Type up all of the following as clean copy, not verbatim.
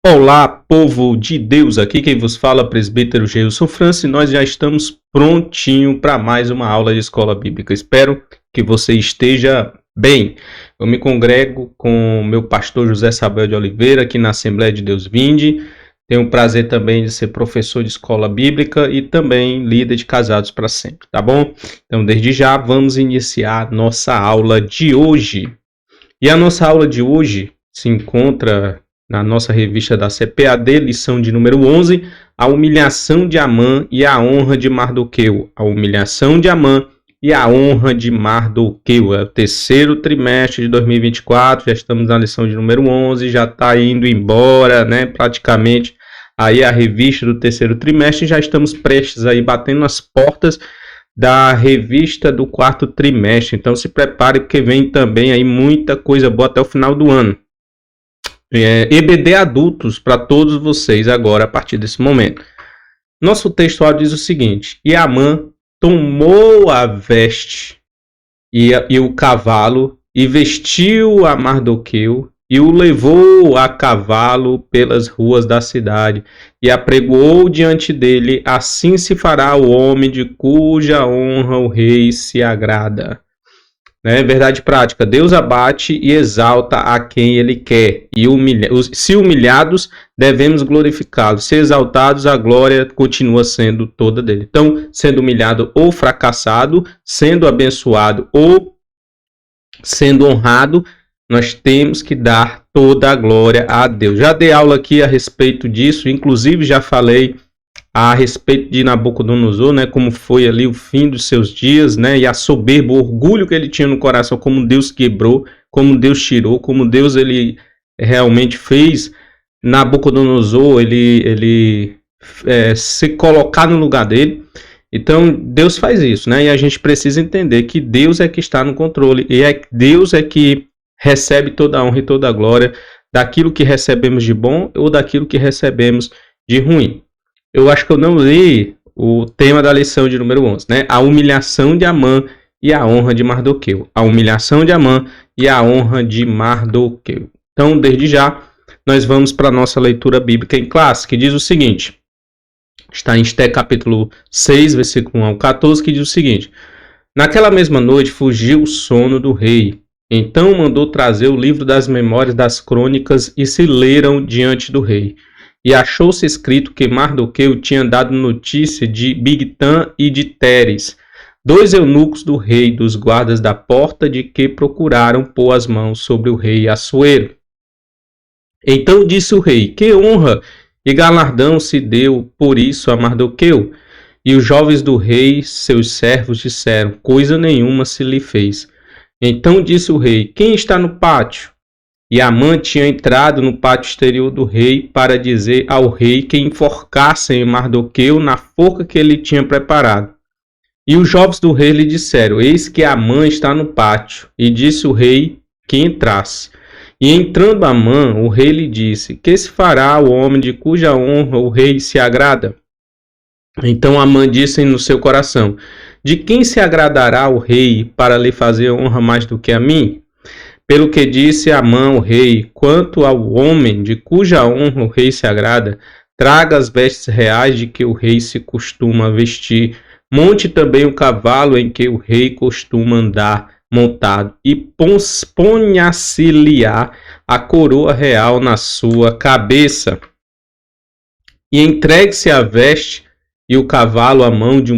Olá, povo de Deus, aqui quem vos fala, presbítero Geilson França, e nós já estamos prontinho para mais uma aula de escola bíblica. Espero que você esteja bem. Eu me congrego com meu pastor José Sabel de Oliveira, aqui na Assembleia de Deus Vinde. Tenho o prazer também de ser professor de escola bíblica e também líder de Casados para Sempre, tá bom? Então, desde já, vamos iniciar nossa aula de hoje. E a nossa aula de hoje se encontra na nossa revista da CPAD, lição de número 11, a humilhação de Amã e a honra de Mardoqueu. A humilhação de Amã e a honra de Mardoqueu. É o terceiro trimestre de 2024, já estamos na lição de número 11, já está indo embora, né, praticamente, aí a revista do terceiro trimestre, já estamos prestes aí, batendo as portas da revista do quarto trimestre. Então se prepare, porque vem também aí muita coisa boa até o final do ano. EBD adultos para todos vocês agora a partir desse momento. Nosso textual diz o seguinte: e Amã tomou a veste e o cavalo e vestiu a Mardoqueu e o levou a cavalo pelas ruas da cidade e apregoou diante dele. Assim se fará o homem de cuja honra o rei se agrada. Verdade prática, Deus abate e exalta a quem Ele quer, e se humilhados, devemos glorificá-lo, se exaltados, a glória continua sendo toda dele. Então, sendo humilhado ou fracassado, sendo abençoado ou sendo honrado, nós temos que dar toda a glória a Deus. Já dei aula aqui a respeito disso, inclusive já falei a respeito de Nabucodonosor, né, como foi ali o fim dos seus dias, né, e a soberba, o orgulho que ele tinha no coração, como Deus quebrou, como Deus tirou, como Deus ele realmente fez Nabucodonosor ele se colocar no lugar dele. Então Deus faz isso, né, e a gente precisa entender que Deus é que está no controle, e Deus é que recebe toda a honra e toda a glória daquilo que recebemos de bom ou daquilo que recebemos de ruim. Eu acho que eu não li o tema da lição de número 11, né? A humilhação de Amã e a honra de Mardoqueu. A humilhação de Amã e a honra de Mardoqueu. Então, desde já, nós vamos para a nossa leitura bíblica em classe, que diz o seguinte. Está em Esté capítulo 6, versículo 1 ao 14, que diz o seguinte. Naquela mesma noite fugiu o sono do rei. Então mandou trazer o livro das memórias das crônicas e se leram diante do rei. E achou-se escrito que Mardoqueu tinha dado notícia de Bigtã e de Teres, dois eunucos do rei, dos guardas da porta, de que procuraram pôr as mãos sobre o rei Assuero. Então disse o rei: que honra e galardão se deu por isso a Mardoqueu? E os jovens do rei, seus servos, disseram: coisa nenhuma se lhe fez. Então disse o rei: quem está no pátio? E Amã tinha entrado no pátio exterior do rei para dizer ao rei que enforcassem Mardoqueu na forca que ele tinha preparado. E os jovens do rei lhe disseram: eis que Amã está no pátio. E disse o rei que entrasse. E entrando Amã, o rei lhe disse: que se fará o homem de cuja honra o rei se agrada? Então Amã disse no seu coração: de quem se agradará o rei para lhe fazer honra mais do que a mim? Pelo que disse Amã o rei: quanto ao homem de cuja honra o rei se agrada, traga as vestes reais de que o rei se costuma vestir, monte também o cavalo em que o rei costuma andar montado, e ponha-se-lhe-á a coroa real na sua cabeça. E entregue-se a veste e o cavalo à mão de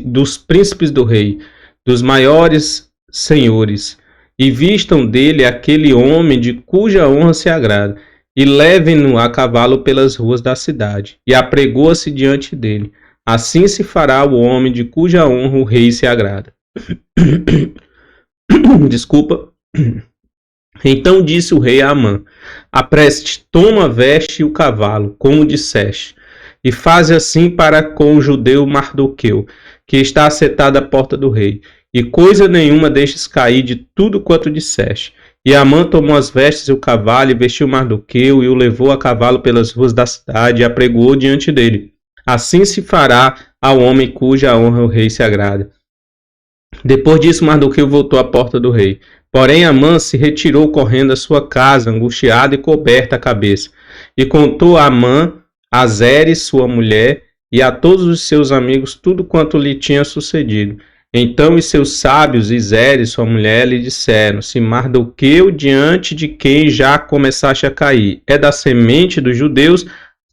dos príncipes do rei, dos maiores senhores, e vistam dele aquele homem de cuja honra se agrada, e levem-no a cavalo pelas ruas da cidade, e apregoa-se diante dele. Assim se fará o homem de cuja honra o rei se agrada. Desculpa. Então disse o rei a Amã: apreste, toma a veste e o cavalo, como disseste, e faze assim para com o judeu Mardoqueu, que está assentado à porta do rei. E coisa nenhuma deixes cair de tudo quanto disseste. E Amã tomou as vestes e o cavalo, e vestiu Mardoqueu, e o levou a cavalo pelas ruas da cidade, e apregoou diante dele. Assim se fará ao homem cuja honra o rei se agrada. Depois disso, Mardoqueu voltou à porta do rei. Porém, Amã se retirou correndo à sua casa, angustiado e coberta a cabeça. E contou a Amã, a Zeres, sua mulher, e a todos os seus amigos tudo quanto lhe tinha sucedido. Então os seus sábios e Zeres, sua mulher, lhe disseram: Se Mardoqueu, diante de quem já começaste a cair, é da semente dos judeus,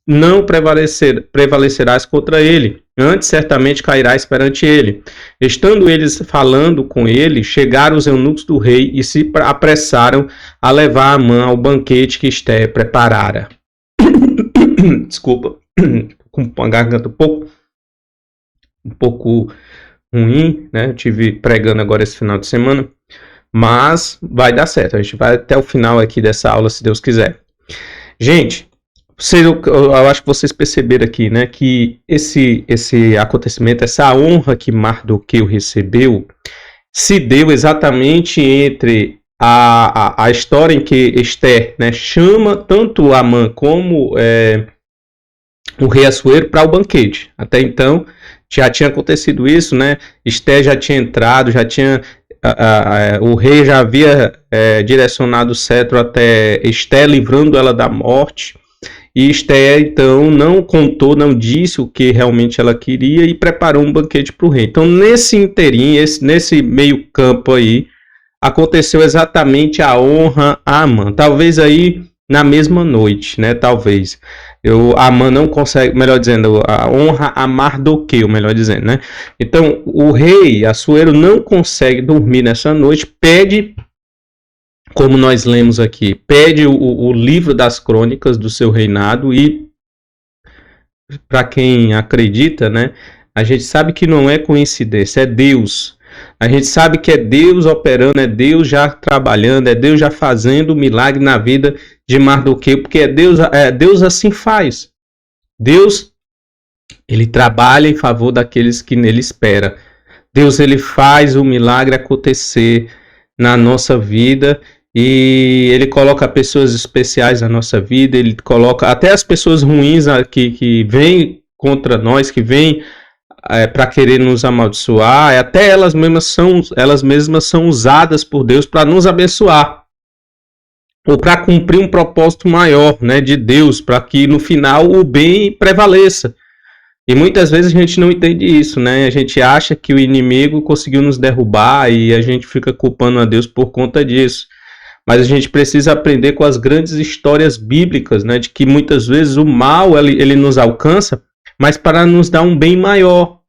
não prevalecerás contra ele, antes certamente cairás perante ele. Estando eles falando com ele, chegaram os eunucos do rei e se apressaram a levar Amã ao banquete que Esther preparara. Desculpa, com a garganta um pouco ruim, né? Eu tive pregando agora esse final de semana, mas vai dar certo. A gente vai até o final aqui dessa aula, se Deus quiser. Gente, eu acho que vocês perceberam aqui, né, que esse acontecimento, essa honra que Mardoqueu recebeu, se deu exatamente entre a história em que Esther, né, chama tanto Amã como o rei Assuero para o banquete. Até então já tinha acontecido isso, né? Esther já tinha entrado, já tinha o rei já havia direcionado o cetro até Esther, livrando ela da morte. E Esther, então, não contou, não disse o que realmente ela queria e preparou um banquete para o rei. Então, nesse interim, nesse meio campo aí, aconteceu exatamente a honra a Amã. Talvez aí na mesma noite, né? Talvez. Amã não consegue, melhor dizendo, a honra a Mardoqueu, melhor dizendo, né? Então, o rei Assuero não consegue dormir nessa noite, pede, como nós lemos aqui, pede o livro das crônicas do seu reinado e, para quem acredita, né, a gente sabe que não é coincidência, é Deus. A gente sabe que é Deus operando, é Deus já trabalhando, é Deus já fazendo o milagre na vida de Mardoqueu, porque Deus assim faz. Deus, ele trabalha em favor daqueles que nele esperam. Deus, ele faz o milagre acontecer na nossa vida. E ele coloca pessoas especiais na nossa vida, ele coloca até as pessoas ruins que vêm contra nós, que vêm para querer nos amaldiçoar, até elas mesmas são usadas por Deus para nos abençoar, ou para cumprir um propósito maior, né, de Deus, para que no final o bem prevaleça. E muitas vezes a gente não entende isso, né? A gente acha que o inimigo conseguiu nos derrubar e a gente fica culpando a Deus por conta disso. Mas a gente precisa aprender com as grandes histórias bíblicas, né, de que muitas vezes o mal ele nos alcança, mas para nos dar um bem maior.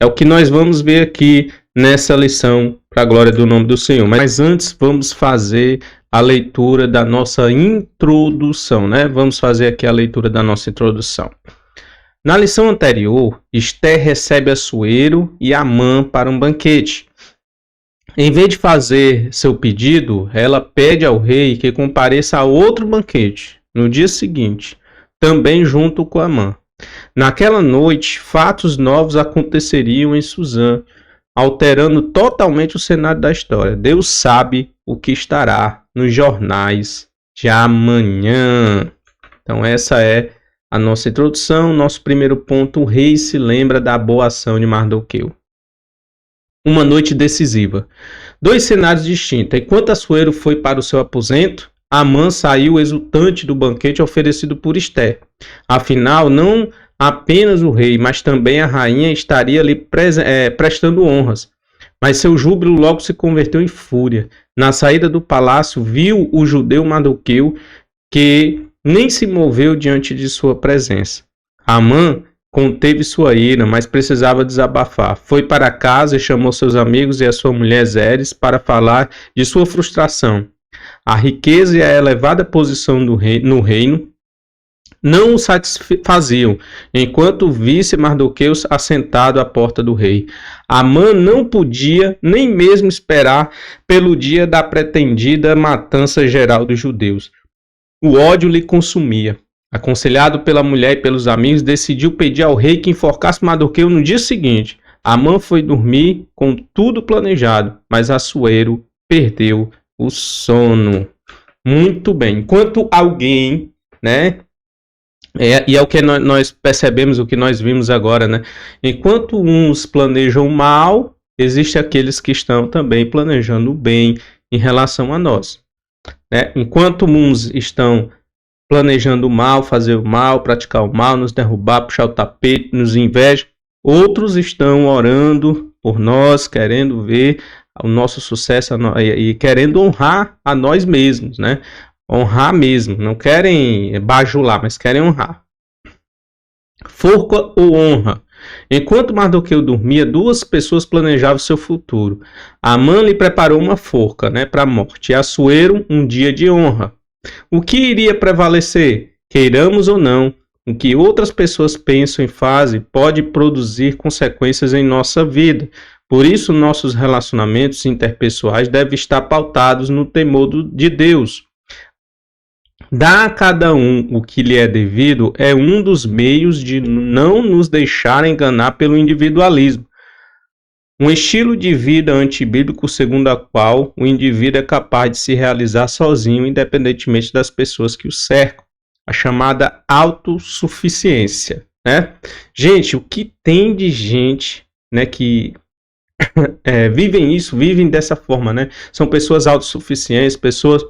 É o que nós vamos ver aqui nessa lição, para a glória do nome do Senhor. Mas antes vamos fazer a leitura da nossa introdução, né? Vamos fazer aqui a leitura da nossa introdução. Na lição anterior, Esther recebe Assuero e Amã para um banquete. Em vez de fazer seu pedido, ela pede ao rei que compareça a outro banquete, no dia seguinte, também junto com Amã. Naquela noite, fatos novos aconteceriam em Suzã, alterando totalmente o cenário da história. Deus sabe o que estará nos jornais de amanhã. Então essa é a nossa introdução. Nosso primeiro ponto: o rei se lembra da boa ação de Mardoqueu. Uma noite decisiva. Dois cenários distintos. Enquanto Assuero foi para o seu aposento, Amã saiu exultante do banquete oferecido por Esther. Afinal, não apenas o rei, mas também a rainha estaria ali prestando honras. Mas seu júbilo logo se converteu em fúria. Na saída do palácio, viu o judeu Mardoqueu, que nem se moveu diante de sua presença. Amã conteve sua ira, mas precisava desabafar. Foi para casa e chamou seus amigos e a sua mulher Zeres para falar de sua frustração. A riqueza e a elevada posição no reino não o satisfaziam, enquanto visse Mardoqueu assentado à porta do rei. Amã não podia nem mesmo esperar pelo dia da pretendida matança geral dos judeus. O ódio lhe consumia. Aconselhado pela mulher e pelos amigos, decidiu pedir ao rei que enforcasse Mardoqueu no dia seguinte. Amã foi dormir com tudo planejado, mas Assuero perdeu o sono. Muito bem. Enquanto alguém, né? E é o que nós percebemos, o que nós vimos agora, né? Enquanto uns planejam mal, existem aqueles que estão também planejando o bem em relação a nós, né? Enquanto uns estão planejando o mal, fazer o mal, praticar o mal, nos derrubar, puxar o tapete, nos invejam, outros estão orando por nós, querendo ver o nosso sucesso e querendo honrar a nós mesmos, né? Honrar mesmo, não querem bajular, mas querem honrar. Forca ou honra? Enquanto Mardoqueu dormia, duas pessoas planejavam seu futuro. Amã lhe preparou uma forca, né, para a morte, e Assuero um dia de honra. O que iria prevalecer? Queiramos ou não, o que outras pessoas pensam e fazem pode produzir consequências em nossa vida. Por isso, nossos relacionamentos interpessoais devem estar pautados no temor de Deus. Dar a cada um o que lhe é devido é um dos meios de não nos deixar enganar pelo individualismo. Um estilo de vida antibíblico segundo a qual o indivíduo é capaz de se realizar sozinho, independentemente das pessoas que o cercam. A chamada autossuficiência, né? Gente, o que tem de gente, né, que vivem dessa forma, né? São pessoas autossuficientes, pessoas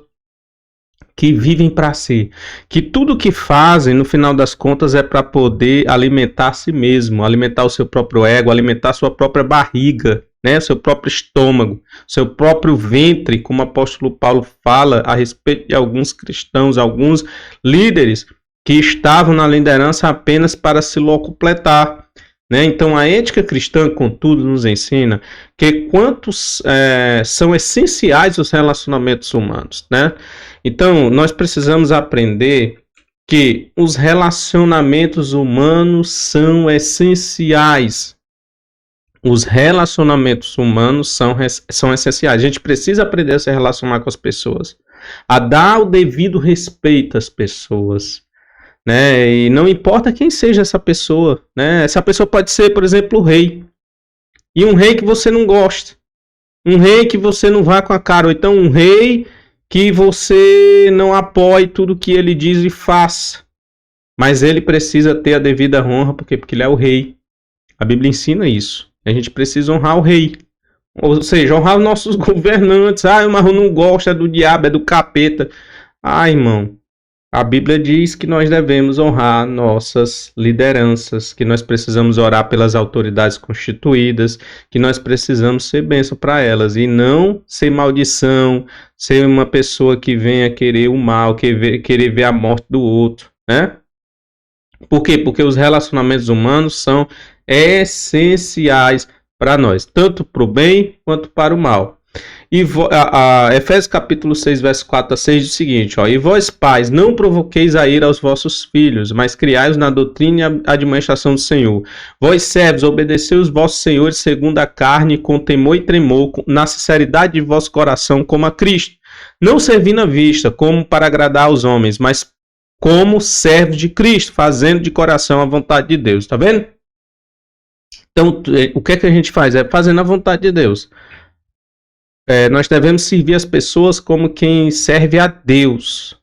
que vivem para si, que tudo que fazem, no final das contas, é para poder alimentar a si mesmo, alimentar o seu próprio ego, alimentar a sua própria barriga, né, seu próprio estômago, seu próprio ventre, como o apóstolo Paulo fala a respeito de alguns cristãos, alguns líderes que estavam na liderança apenas para se locupletar. Né? Então, a ética cristã, contudo, nos ensina que quantos são essenciais os relacionamentos humanos, né? Então, nós precisamos aprender que os relacionamentos humanos são essenciais. Os relacionamentos humanos são essenciais. A gente precisa aprender a se relacionar com as pessoas, a dar o devido respeito às pessoas, né? E não importa quem seja essa pessoa, né? Essa pessoa pode ser, por exemplo, o rei. E um rei que você não gosta. Um rei que você não vá com a cara. Ou então um rei que você não apoie tudo que ele diz e faça. Mas ele precisa ter a devida honra, porque ele é o rei. A Bíblia ensina isso. A gente precisa honrar o rei. Ou seja, honrar os nossos governantes. Ah, mas eu não gosto, é do diabo, é do capeta. Ah, irmão, a Bíblia diz que nós devemos honrar nossas lideranças, que nós precisamos orar pelas autoridades constituídas, que nós precisamos ser bênção para elas e não ser maldição, ser uma pessoa que venha querer o mal, querer ver a morte do outro, né? Por quê? Porque os relacionamentos humanos são essenciais para nós, tanto para o bem quanto para o mal. E Efésios capítulo 6, verso 4 a 6 diz o seguinte, ó, e vós pais, não provoqueis a ira aos vossos filhos, mas criai-os na doutrina e administração do Senhor. Vós servos, obedecei os vossos senhores segundo a carne, com temor e tremor, na sinceridade de vosso coração, como a Cristo, não servindo à vista, como para agradar aos homens, mas como servos de Cristo, fazendo de coração a vontade de Deus, tá vendo? Então, o que é que a gente faz? É fazendo a vontade de Deus. Nós devemos servir as pessoas como quem serve a Deus.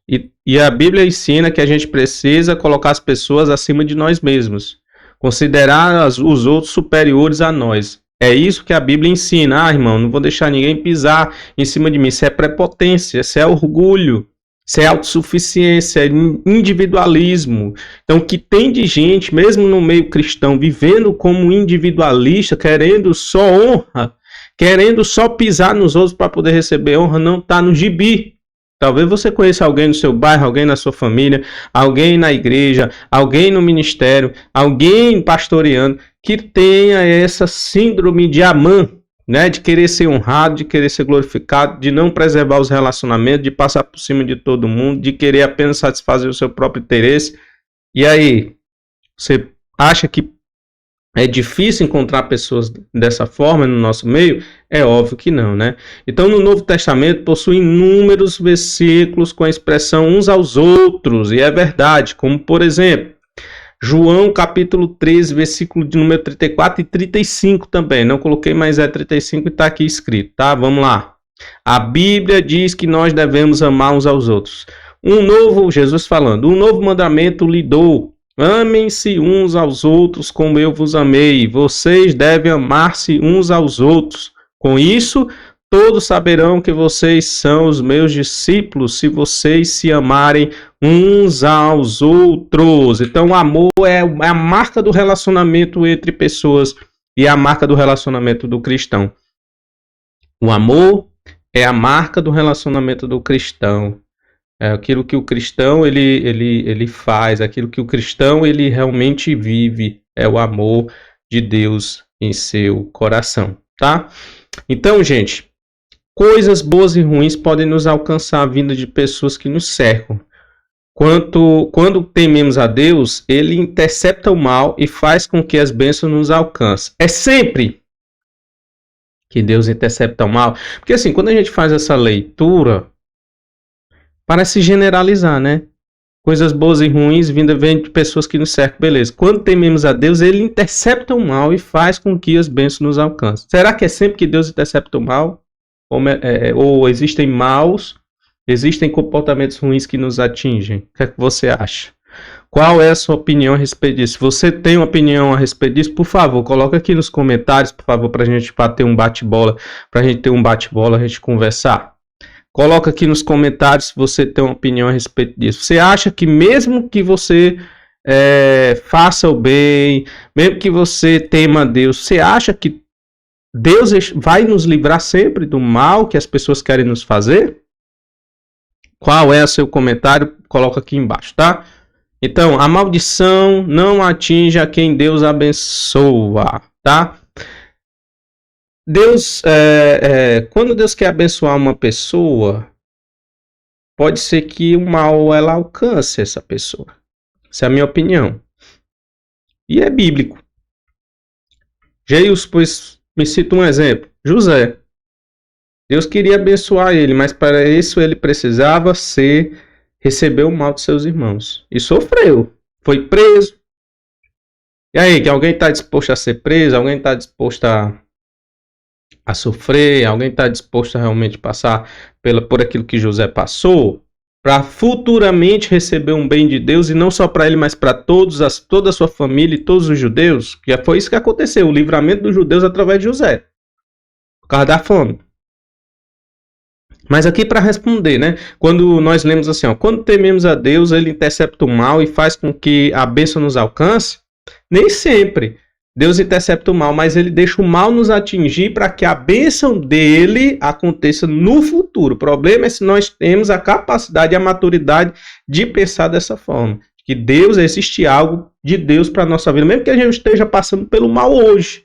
E a Bíblia ensina que a gente precisa colocar as pessoas acima de nós mesmos. Considerar os outros superiores a nós. É isso que a Bíblia ensina. Ah, irmão, não vou deixar ninguém pisar em cima de mim. Isso é prepotência, isso é orgulho, isso é autossuficiência, é individualismo. Então, o que tem de gente, mesmo no meio cristão, vivendo como individualista, querendo só honra, querendo só pisar nos outros para poder receber honra, não está no gibi. Talvez você conheça alguém no seu bairro, alguém na sua família, alguém na igreja, alguém no ministério, alguém pastoreando, que tenha essa síndrome de Amã, né? De querer ser honrado, de querer ser glorificado, de não preservar os relacionamentos, de passar por cima de todo mundo, de querer apenas satisfazer o seu próprio interesse. E aí, você acha que é difícil encontrar pessoas dessa forma no nosso meio? É óbvio que não, né? Então, no Novo Testamento, possui inúmeros versículos com a expressão uns aos outros, e é verdade, como por exemplo, João capítulo 13, versículo de número 34 e 35 também. Não coloquei, mas é 35 e está aqui escrito, tá? Vamos lá. A Bíblia diz que nós devemos amar uns aos outros. Jesus falando, um novo mandamento lhe dou. Amem-se uns aos outros como eu vos amei. Vocês devem amar-se uns aos outros. Com isso, todos saberão que vocês são os meus discípulos se vocês se amarem uns aos outros. Então, o amor é a marca do relacionamento entre pessoas e a marca do relacionamento do cristão. O amor é a marca do relacionamento do cristão. É aquilo que o cristão ele faz, aquilo que o cristão ele realmente vive, é o amor de Deus em seu coração, tá? Então, gente, coisas boas e ruins podem nos alcançar vindo de pessoas que nos cercam. Quando tememos a Deus, ele intercepta o mal e faz com que as bênçãos nos alcancem. É sempre que Deus intercepta o mal. Porque assim, quando a gente faz essa leitura, parece generalizar, né? Coisas boas e ruins vêm de pessoas que nos cercam, beleza. Quando tememos a Deus, ele intercepta o mal e faz com que as bênçãos nos alcancem. Será que é sempre que Deus intercepta o mal? Ou existem maus, existem comportamentos ruins que nos atingem? O que é que você acha? Qual é a sua opinião a respeito disso? Se você tem uma opinião a respeito disso, por favor, coloca aqui nos comentários, por favor, para a gente bater um bate-bola, para a gente ter um bate-bola, a gente conversar. Coloca aqui nos comentários se você tem uma opinião a respeito disso. Você acha que mesmo que você faça o bem, mesmo que você tema a Deus, você acha que Deus vai nos livrar sempre do mal que as pessoas querem nos fazer? Qual é o seu comentário? Coloca aqui embaixo, tá? Então, a maldição não atinge a quem Deus abençoa, tá? Deus, quando Deus quer abençoar uma pessoa, pode ser que o mal ela alcance essa pessoa. Essa é a minha opinião. E é bíblico. Geius, pois, me cita um exemplo. José. Deus queria abençoar ele, mas para isso ele precisava receber o mal de seus irmãos. E sofreu. Foi preso. E aí, que alguém está disposto a ser preso? Alguém está disposto a sofrer? Alguém está disposto a realmente passar por aquilo que José passou? Para futuramente receber um bem de Deus, e não só para ele, mas para toda a sua família e todos os judeus? Que foi isso que aconteceu, o livramento dos judeus através de José. Por causa da fome. Mas aqui para responder, né? Quando nós lemos assim, ó, quando tememos a Deus, ele intercepta o mal e faz com que a bênção nos alcance. Nem sempre Deus intercepta o mal, mas ele deixa o mal nos atingir para que a bênção dele aconteça no futuro. O problema é se nós temos a capacidade e a maturidade de pensar dessa forma. Que Deus, existe algo de Deus para a nossa vida, mesmo que a gente esteja passando pelo mal hoje.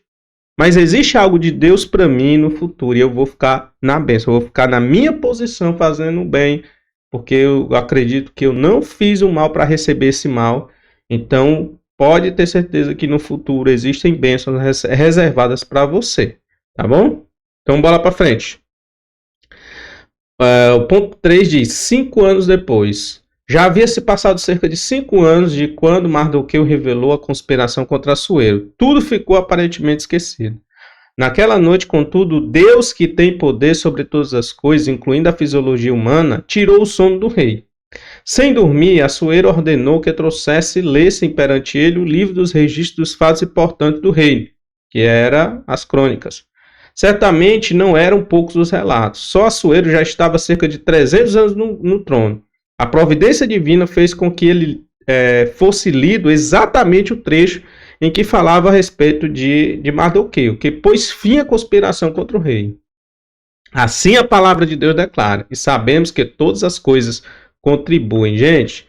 Mas existe algo de Deus para mim no futuro e eu vou ficar na bênção, eu vou ficar na minha posição fazendo o bem, porque eu acredito que eu não fiz o mal para receber esse mal. Então, pode ter certeza que no futuro existem bênçãos reservadas para você, tá bom? Então, bola para frente. O ponto 3 diz, 5 anos depois. Já havia se passado cerca de 5 anos de quando Mardoqueu revelou a conspiração contra Assuero. Tudo ficou aparentemente esquecido. Naquela noite, contudo, Deus, que tem poder sobre todas as coisas, incluindo a fisiologia humana, tirou o sono do rei. Sem dormir, Assuero ordenou que trouxesse e lessem perante ele o livro dos registros dos fatos importantes do reino, que era as crônicas. Certamente não eram poucos os relatos. Só Assuero já estava há cerca de 300 anos no trono. A providência divina fez com que ele fosse lido exatamente o trecho em que falava a respeito de Mardoqueu, que pôs fim à conspiração contra o rei. Assim a palavra de Deus declara, e sabemos que todas as coisas contribuem. Gente,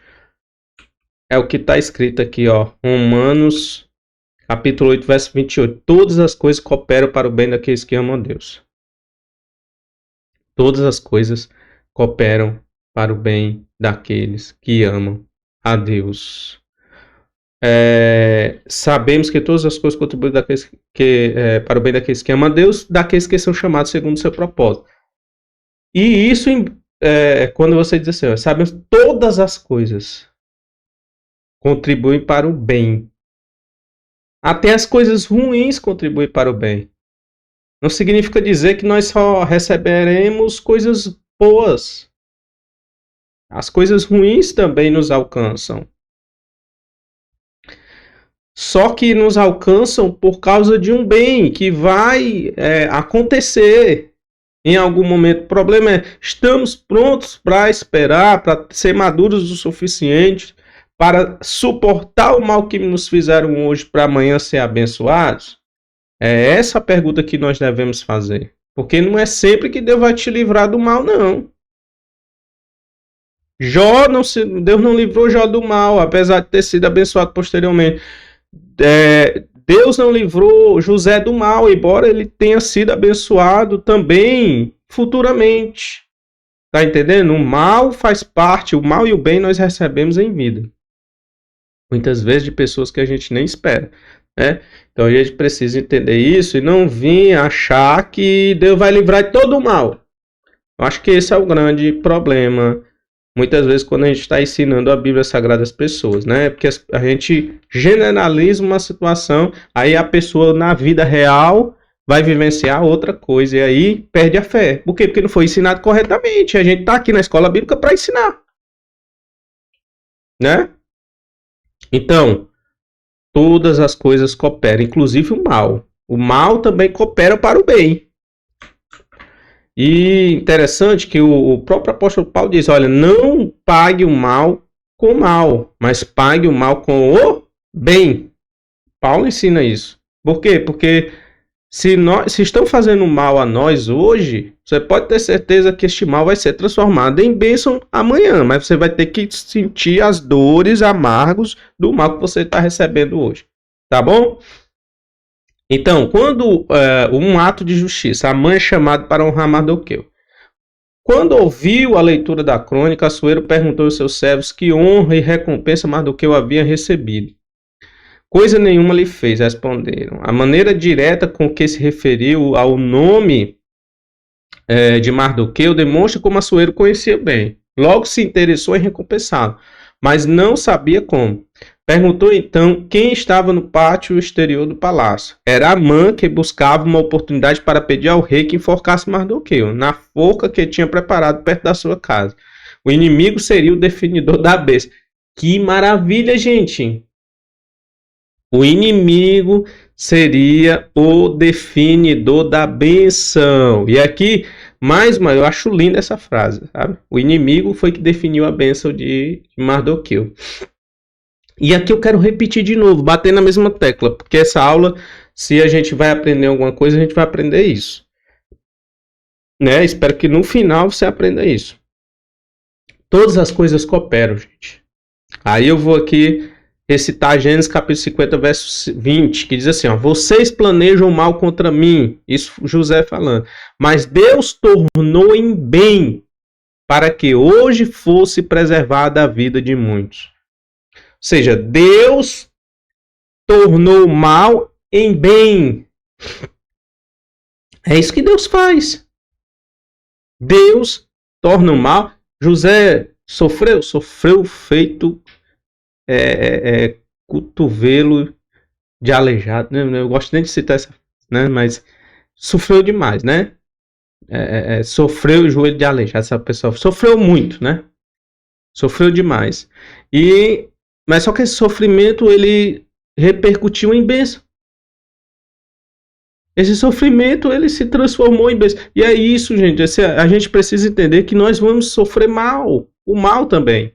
é o que está escrito aqui, ó, Romanos, capítulo 8, verso 28. Todas as coisas cooperam para o bem daqueles que amam a Deus. Todas as coisas cooperam para o bem daqueles que amam a Deus. Sabemos que todas as coisas contribuem para o bem daqueles que amam a Deus, daqueles que são chamados segundo o seu propósito. E isso, quando você diz assim, sabemos que todas as coisas contribuem para o bem. Até as coisas ruins contribuem para o bem. Não significa dizer que nós só receberemos coisas boas. As coisas ruins também nos alcançam. Só que nos alcançam por causa de um bem que vai acontecer. em algum momento. O problema é, estamos prontos para esperar, para ser maduros o suficiente para suportar o mal que nos fizeram hoje para amanhã ser abençoados? É essa a pergunta que nós devemos fazer. Porque não é sempre que Deus vai te livrar do mal, não. Deus não livrou Jó do mal, apesar de ter sido abençoado posteriormente. Deus não livrou José do mal, embora ele tenha sido abençoado também futuramente. Tá entendendo? O mal faz parte, o mal e o bem nós recebemos em vida. Muitas vezes de pessoas que a gente nem espera, né? Então a gente precisa entender isso e não vir achar que Deus vai livrar de todo o mal. Eu acho que esse é o grande problema. Muitas vezes quando a gente está ensinando a Bíblia Sagrada às pessoas, né? Porque a gente generaliza uma situação, aí a pessoa na vida real vai vivenciar outra coisa e aí perde a fé. Por quê? Porque não foi ensinado corretamente. A gente está aqui na escola bíblica para ensinar, né? Então, todas as coisas cooperam, inclusive o mal. O mal também coopera para o bem. E interessante que o próprio apóstolo Paulo diz, olha, não pague o mal com o mal, mas pague o mal com o bem. Paulo ensina isso. Por quê? Porque se estão fazendo mal a nós hoje, você pode ter certeza que este mal vai ser transformado em bênção amanhã, mas você vai ter que sentir as dores amargos do mal que você está recebendo hoje. Tá bom? Então, quando um ato de justiça, Amã é chamado para honrar Mardoqueu. Quando ouviu a leitura da crônica, Assuero perguntou aos seus servos que honra e recompensa Mardoqueu havia recebido. Coisa nenhuma lhe fez, responderam. A maneira direta com que se referiu ao nome de Mardoqueu demonstra como Assuero conhecia bem. Logo se interessou em recompensá-lo, mas não sabia como. Perguntou então quem estava no pátio exterior do palácio. Era Amã, que buscava uma oportunidade para pedir ao rei que enforcasse Mardoqueu, na forca que tinha preparado perto da sua casa. O inimigo seria o definidor da besta. Que maravilha, gente! O inimigo seria o definidor da bênção. E aqui, mais uma, eu acho linda essa frase, sabe? O inimigo foi que definiu a bênção de Mardoqueu. E aqui eu quero repetir de novo, bater na mesma tecla, porque essa aula, se a gente vai aprender alguma coisa, a gente vai aprender isso. Né? Espero que no final você aprenda isso. Todas as coisas cooperam, gente. Aí eu vou aqui recitar Gênesis capítulo 50, verso 20, que diz assim, ó, vocês planejam mal contra mim, isso José falando, mas Deus tornou em bem para que hoje fosse preservada a vida de muitos. Ou seja, Deus tornou mal em bem. É isso que Deus faz. Deus torna o mal. José sofreu feito cotovelo de aleijado. Né? Eu gosto nem de citar essa, né? Mas sofreu demais, né? Sofreu o joelho de aleijado. Essa pessoa sofreu muito, né? Sofreu demais. Mas só que esse sofrimento ele repercutiu em bênção. Esse sofrimento ele se transformou em bênção. E é isso, gente. A gente precisa entender que nós vamos sofrer mal. O mal também.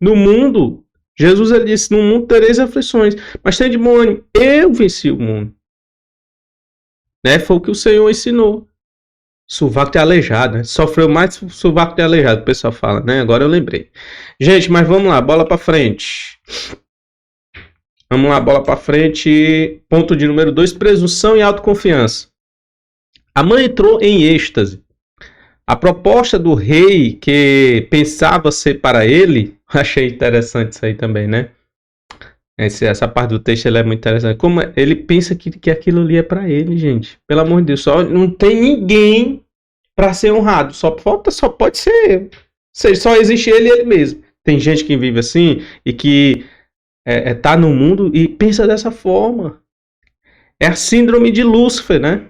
No mundo, Jesus ele disse, no mundo tereis aflições. Mas tem de bom ânimo. Eu venci o mundo. Né? Foi o que o Senhor ensinou. Sovaco de aleijado, né? Sofreu mais sovaco de aleijado, o pessoal fala, né? Agora eu lembrei. Gente, mas vamos lá, bola pra frente. Vamos lá, bola pra frente. Ponto de número 2, presunção e autoconfiança. Amã entrou em êxtase. A proposta do rei que pensava ser para ele, achei interessante isso aí também, né? Essa parte do texto ela é muito interessante. Como ele pensa que aquilo ali é para ele, gente. Pelo amor de Deus, não tem ninguém para ser honrado. Só pode ser. Só existe ele e ele mesmo. Tem gente que vive assim e que tá no mundo e pensa dessa forma. É a síndrome de Lúcifer, né?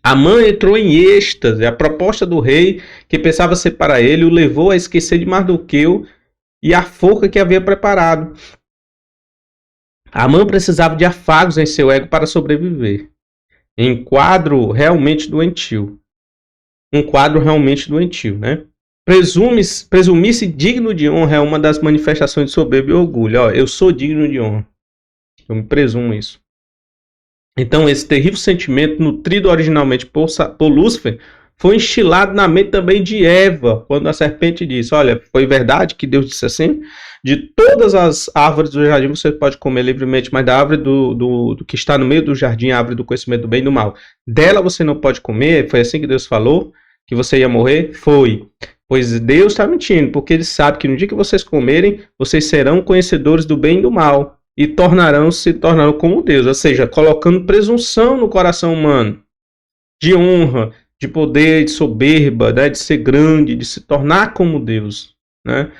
Amã entrou em êxtase. A proposta do rei que pensava ser para ele o levou a esquecer de Mardoqueu e a forca que havia preparado. Amã precisava de afagos em seu ego para sobreviver. em quadro realmente doentio. Um quadro realmente doentio, né? Presumir-se digno de honra é uma das manifestações de soberba e orgulho. Ó, eu sou digno de honra. Eu me presumo isso. Então, esse terrível sentimento, nutrido originalmente por Lúcifer, foi instilado na mente também de Eva, quando a serpente disse: olha, foi verdade que Deus disse assim? De todas as árvores do jardim você pode comer livremente, mas da árvore do que está no meio do jardim, a árvore do conhecimento do bem e do mal, dela você não pode comer? Foi assim que Deus falou? Que você ia morrer? Foi. Pois Deus está mentindo, porque Ele sabe que no dia que vocês comerem, vocês serão conhecedores do bem e do mal, e se tornarão como Deus, ou seja, colocando presunção no coração humano, de honra, de poder, de soberba, né, de ser grande, de se tornar como Deus, né?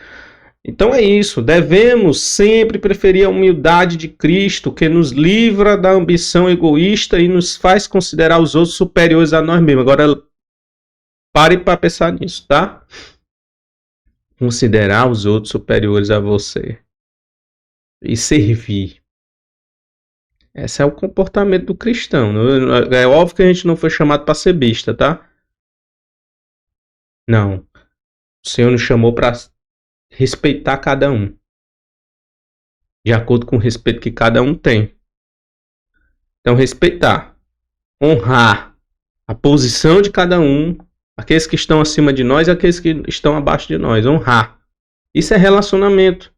Então é isso, devemos sempre preferir a humildade de Cristo, que nos livra da ambição egoísta e nos faz considerar os outros superiores a nós mesmos. Agora, pare para pensar nisso, tá? Considerar os outros superiores a você e servir. Esse é o comportamento do cristão. É óbvio que a gente não foi chamado para ser besta, tá? Não. O Senhor nos chamou para respeitar cada um, de acordo com o respeito que cada um tem. Então, respeitar, honrar a posição de cada um, aqueles que estão acima de nós e aqueles que estão abaixo de nós. Honrar. Isso é relacionamento.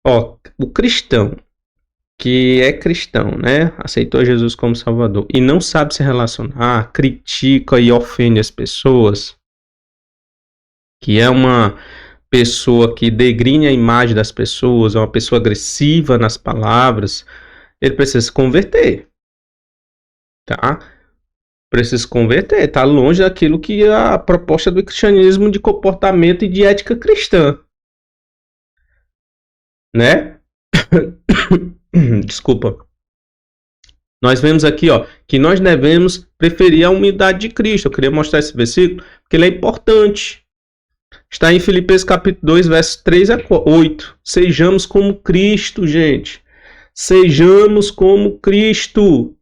Ó, o cristão que é cristão, né? Aceitou Jesus como Salvador e não sabe se relacionar, critica e ofende as pessoas, que é uma pessoa que degrina a imagem das pessoas, é uma pessoa agressiva nas palavras, ele precisa se converter, tá? Precisa se converter, tá longe daquilo que é a proposta do cristianismo de comportamento e de ética cristã, né? Desculpa. Nós vemos aqui, ó, que nós devemos preferir a humildade de Cristo. Eu queria mostrar esse versículo, porque ele é importante. Está em Filipenses capítulo 2, versos 3 a 8. Sejamos como Cristo, gente. Sejamos como Cristo.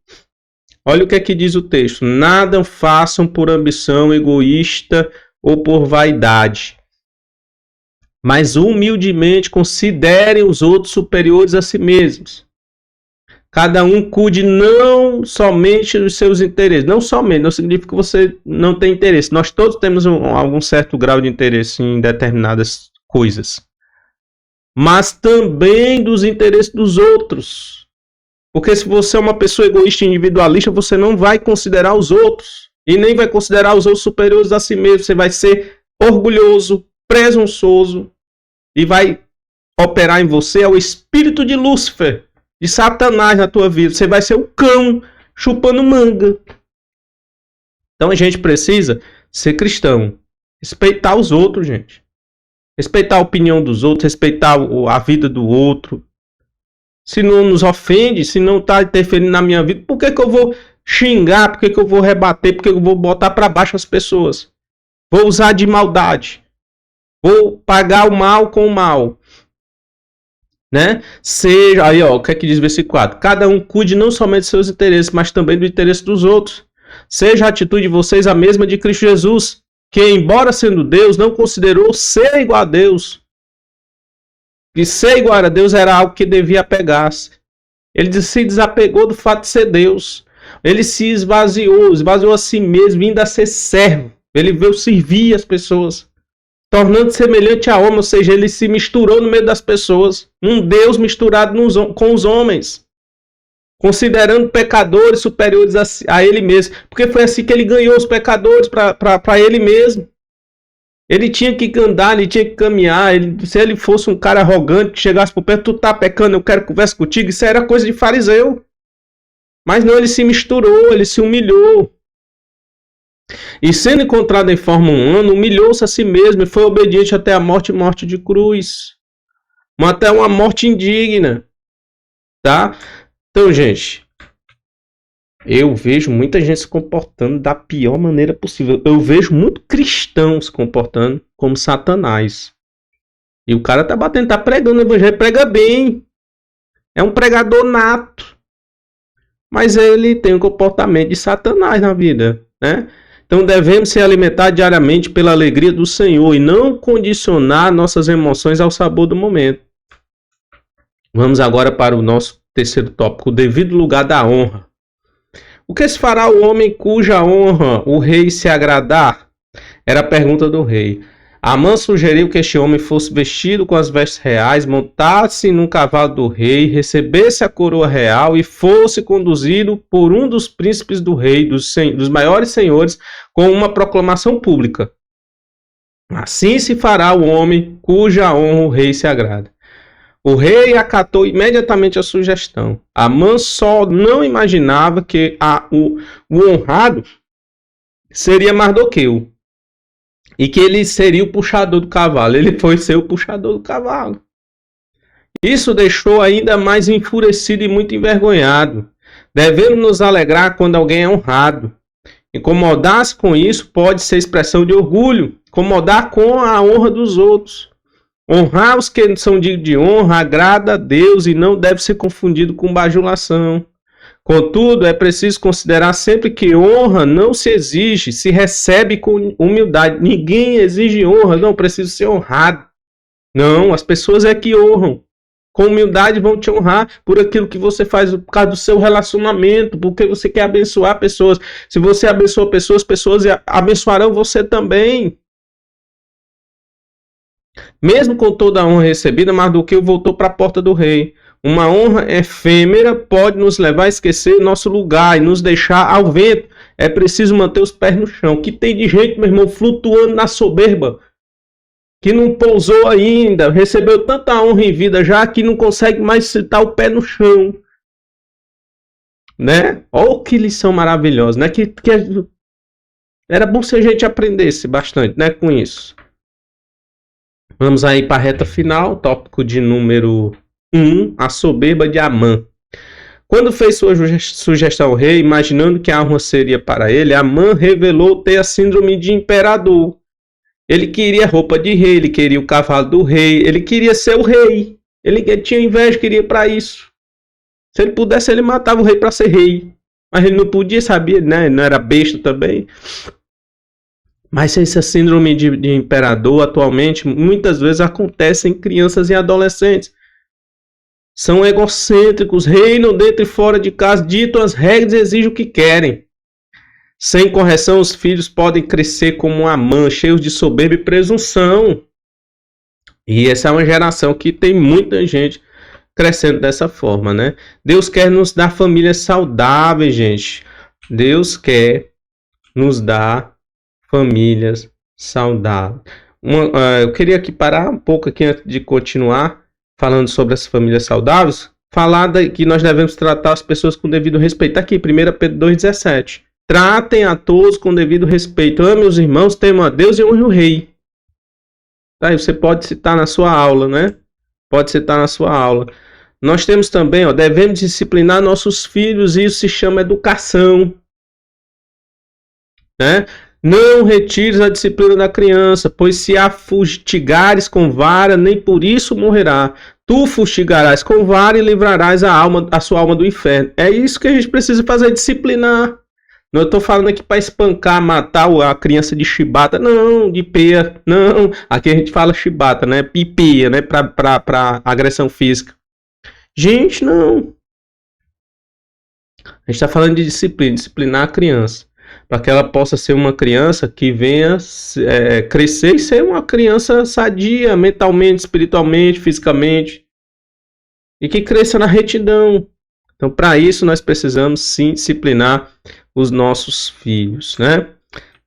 Olha o que é que diz o texto. Nada façam por ambição egoísta ou por vaidade, mas humildemente considerem os outros superiores a si mesmos. Cada um cuide não somente dos seus interesses. Não somente, não significa que você não tem interesse. Nós todos temos algum certo grau de interesse em determinadas coisas. Mas também dos interesses dos outros. Porque se você é uma pessoa egoísta e individualista, você não vai considerar os outros. E nem vai considerar os outros superiores a si mesmo. Você vai ser orgulhoso, presunçoso. E vai operar em você o espírito de Lúcifer, de Satanás na tua vida. Você vai ser um cão chupando manga. Então a gente precisa ser cristão. Respeitar os outros, gente. Respeitar a opinião dos outros, respeitar a vida do outro. Se não nos ofende, se não está interferindo na minha vida, por que eu vou xingar? Por que eu vou rebater? Por que eu vou botar para baixo as pessoas? Vou usar de maldade. Vou pagar o mal com o mal. Né? Seja, aí ó, o que é que diz o versículo 4? Cada um cuide não somente dos seus interesses, mas também do interesse dos outros. Seja a atitude de vocês a mesma de Cristo Jesus, que embora sendo Deus, não considerou ser igual a Deus. E ser igual a Deus era algo que devia apegar-se. Ele se desapegou do fato de ser Deus. Ele se esvaziou a si mesmo, vindo a ser servo. Ele veio servir as pessoas, tornando semelhante a homem, ou seja, ele se misturou no meio das pessoas, um Deus misturado com os homens, considerando pecadores superiores a ele mesmo, porque foi assim que ele ganhou os pecadores para ele mesmo. Ele tinha que andar, ele tinha que caminhar, se ele fosse um cara arrogante, que chegasse por perto, tu tá pecando, eu quero conversar contigo, isso era coisa de fariseu. Mas não, ele se misturou, ele se humilhou. E sendo encontrado em forma humana, humilhou-se a si mesmo e foi obediente até a morte e morte de cruz. Até uma morte indigna. Tá? Então, gente, eu vejo muita gente se comportando da pior maneira possível. Eu vejo muito cristão se comportando como Satanás. E o cara tá batendo, tá pregando o evangelho, prega bem. É um pregador nato. mas ele tem um comportamento de Satanás na vida, né? Então devemos se alimentar diariamente pela alegria do Senhor e não condicionar nossas emoções ao sabor do momento. Vamos agora para o nosso terceiro tópico, o devido lugar da honra. O que se fará o homem cuja honra o rei se agradar? Era a pergunta do rei. Amã sugeriu que este homem fosse vestido com as vestes reais, montasse num cavalo do rei, recebesse a coroa real e fosse conduzido por um dos príncipes do rei, dos maiores senhores, com uma proclamação pública. Assim se fará o homem cuja honra o rei se agrada. O rei acatou imediatamente a sugestão. Amã só não imaginava que o honrado seria Mardoqueu e que ele seria o puxador do cavalo. Ele foi ser o puxador do cavalo. Isso deixou ainda mais enfurecido e muito envergonhado. Devemos nos alegrar quando alguém é honrado. Incomodar-se com isso pode ser expressão de orgulho. Incomodar com a honra dos outros. Honrar os que são dignos de honra agrada a Deus e não deve ser confundido com bajulação. Contudo, é preciso considerar sempre que honra não se exige, se recebe com humildade. Ninguém exige honra, não, preciso ser honrado. Não, as pessoas é que honram. Com humildade vão te honrar por aquilo que você faz, por causa do seu relacionamento, porque você quer abençoar pessoas. Se você abençoa pessoas, pessoas abençoarão você também. Mesmo com toda a honra recebida, Mardoqueu voltou para a porta do rei. Uma honra efêmera pode nos levar a esquecer nosso lugar e nos deixar ao vento. É preciso manter os pés no chão. Que tem de gente, meu irmão, flutuando na soberba, que não pousou ainda, recebeu tanta honra em vida já que não consegue mais citar o pé no chão. Né? Olha que lição maravilhosa, né? Que era bom se a gente aprendesse bastante, né, com isso. Vamos aí para a reta final, tópico de número 1, a soberba de Amã. Quando fez sua sugestão ao rei, imaginando que a honra seria para ele, Amã revelou ter a síndrome de imperador. Ele queria roupa de rei, ele queria o cavalo do rei, ele queria ser o rei. Ele tinha inveja, queria para isso. Se ele pudesse, ele matava o rei para ser rei. Mas ele não podia, sabia, né? Não era besta também. Mas essa síndrome de imperador, atualmente, muitas vezes acontece em crianças e adolescentes. São egocêntricos, reinam dentro e fora de casa, ditam as regras e exigem o que querem. Sem correção, os filhos podem crescer como Amã, cheios de soberba e presunção. E essa é uma geração que tem muita gente crescendo dessa forma, né? Deus quer nos dar famílias saudáveis, gente. Deus quer nos dar famílias saudáveis. Eu queria aqui parar um pouco aqui antes de continuar falando sobre as famílias saudáveis, falar que nós devemos tratar as pessoas com devido respeito. Tá aqui, 1 Pedro 2,17. Tratem a todos com devido respeito. Ame os irmãos, temam a Deus e honre o rei. Tá, você pode citar na sua aula, né? Pode citar na sua aula. Nós temos também, devemos disciplinar nossos filhos, e isso se chama educação. Né? Não retires a disciplina da criança, pois se a fustigares com vara, nem por isso morrerá. Tu fustigarás com vara e livrarás a sua alma do inferno. É isso que a gente precisa fazer, disciplinar. Não estou falando aqui para espancar, matar a criança de chibata, não, de peia, não. Aqui a gente fala chibata, né? Pipia, né? Para agressão física. Gente, não. A gente está falando de disciplina, disciplinar a criança. Para que ela possa ser uma criança que venha crescer e ser uma criança sadia, mentalmente, espiritualmente, fisicamente. E que cresça na retidão. Então, para isso, nós precisamos sim disciplinar os nossos filhos, né?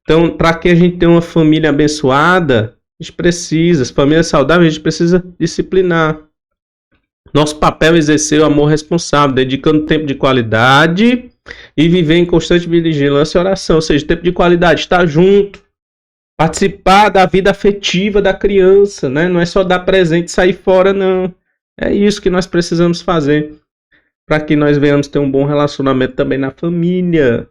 Então, para que a gente tenha uma família abençoada, a gente precisa, as famílias saudáveis, a gente precisa disciplinar. Nosso papel é exercer o amor responsável, dedicando tempo de qualidade e viver em constante vigilância e oração. Ou seja, tempo de qualidade, estar junto, participar da vida afetiva da criança, né? Não é só dar presente e sair fora, não. É isso que nós precisamos fazer para que nós venhamos ter um bom relacionamento também na família.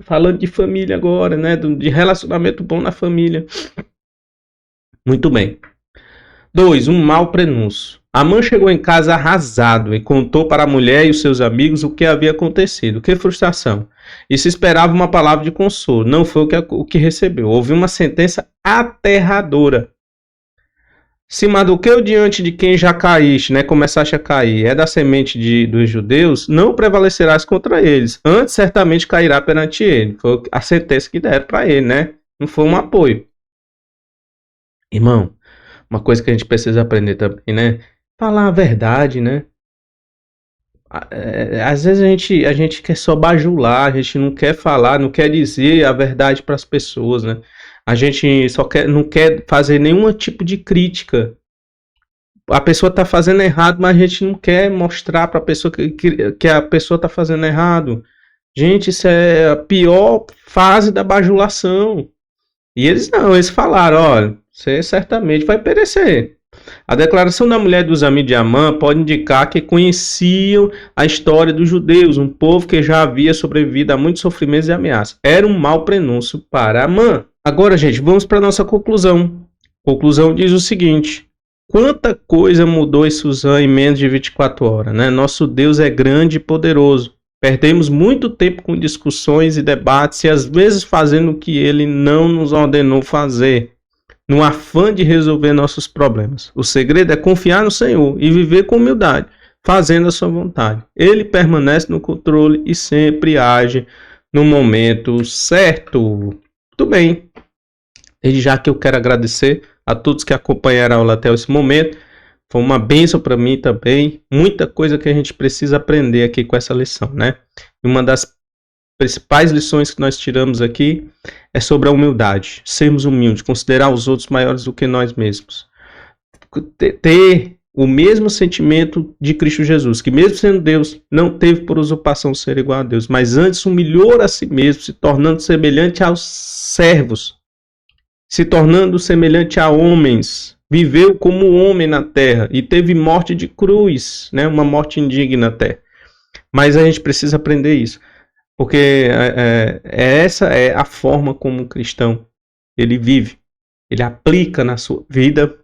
Falando de família agora, né? De relacionamento bom na família. Muito bem. 2. Um mau prenúncio. Amã chegou em casa arrasado e contou para a mulher e os seus amigos o que havia acontecido. Que frustração! E se esperava uma palavra de consolo. Não foi o que recebeu. Houve uma sentença aterradora. Se Mardoqueu diante de quem já caíste, né, começaste a cair, é da semente dos judeus, não prevalecerás contra eles. Antes certamente cairá perante ele. Foi a sentença que deram para ele, né? Não foi um apoio. Irmão, uma coisa que a gente precisa aprender também, né? Falar a verdade, né? Às vezes a gente quer só bajular, a gente não quer falar, não quer dizer a verdade para as pessoas, né? A gente não quer fazer nenhum tipo de crítica. A pessoa está fazendo errado, mas a gente não quer mostrar para a pessoa que a pessoa está fazendo errado. Gente, isso é a pior fase da bajulação. E eles não, eles falaram, olha, você certamente vai perecer. A declaração da mulher dos amigos de Amã pode indicar que conheciam a história dos judeus, um povo que já havia sobrevivido a muitos sofrimentos e ameaças. Era um mau prenúncio para Amã. Agora, gente, vamos para a nossa conclusão. A conclusão diz o seguinte: quanta coisa mudou em Suzã em menos de 24 horas, né? Nosso Deus é grande e poderoso. Perdemos muito tempo com discussões e debates e às vezes fazendo o que ele não nos ordenou fazer, no afã de resolver nossos problemas. O segredo é confiar no Senhor e viver com humildade, fazendo a sua vontade. Ele permanece no controle e sempre age no momento certo. Muito bem. Desde já que eu quero agradecer a todos que acompanharam a aula até esse momento. Foi uma bênção para mim também. Muita coisa que a gente precisa aprender aqui com essa lição, né? Uma das principais lições que nós tiramos aqui é sobre a humildade. Sermos humildes, considerar os outros maiores do que nós mesmos. Ter o mesmo sentimento de Cristo Jesus, que mesmo sendo Deus, não teve por usurpação ser igual a Deus, mas antes humilhou a si mesmo, se tornando semelhante aos servos, se tornando semelhante a homens. Viveu como homem na terra e teve morte de cruz, né? Uma morte indigna até. Mas a gente precisa aprender isso, porque essa é a forma como um cristão ele vive. Ele aplica na sua vida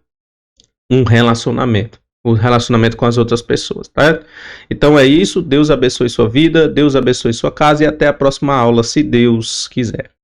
um relacionamento, o relacionamento com as outras pessoas, tá? Então é isso. Deus abençoe sua vida, Deus abençoe sua casa e até a próxima aula, se Deus quiser.